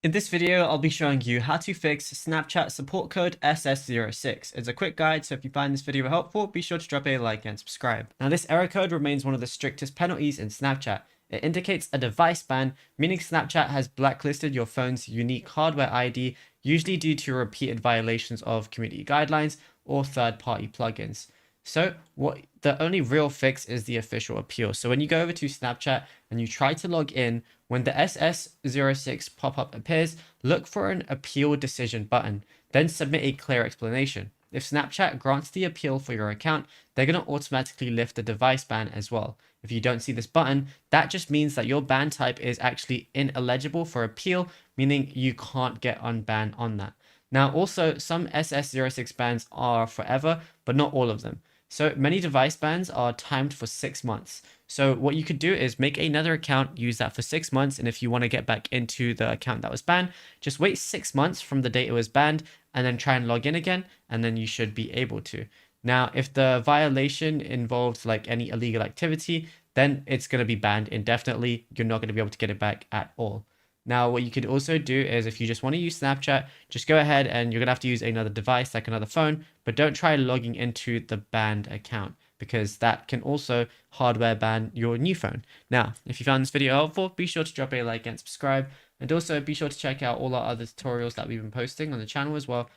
In this video, I'll be showing you how to fix Snapchat support code SS06. It's a quick guide, so if you find this video helpful, be sure to drop a like and subscribe. Now, this error code remains one of the strictest penalties in Snapchat. It indicates a device ban, meaning Snapchat has blacklisted your phone's unique hardware ID, usually due to repeated violations of community guidelines or third-party plugins. So the only real fix is the official appeal. So when you go over to Snapchat and you try to log in, when the SS06 pop-up appears, look for an appeal decision button, then submit a clear explanation. If Snapchat grants the appeal for your account, they're going to automatically lift the device ban as well. If you don't see this button, that just means that your ban type is actually ineligible for appeal, meaning you can't get unbanned on that. Now, also, some SS06 bans are forever, but not all of them. So many device bans are timed for 6 months. So what you could do is make another account, use that for 6 months. And if you want to get back into the account that was banned, just wait 6 months from the date it was banned and then try and log in again. And then you should be able to. Now, if the violation involves like any illegal activity, then it's going to be banned indefinitely. You're not going to be able to get it back at all. Now, what you could also do is if you just want to use Snapchat, just go ahead and you're going to have to use another device like another phone, but don't try logging into the banned account because that can also hardware ban your new phone. Now, if you found this video helpful, be sure to drop a like and subscribe, and also be sure to check out all our other tutorials that we've been posting on the channel as well.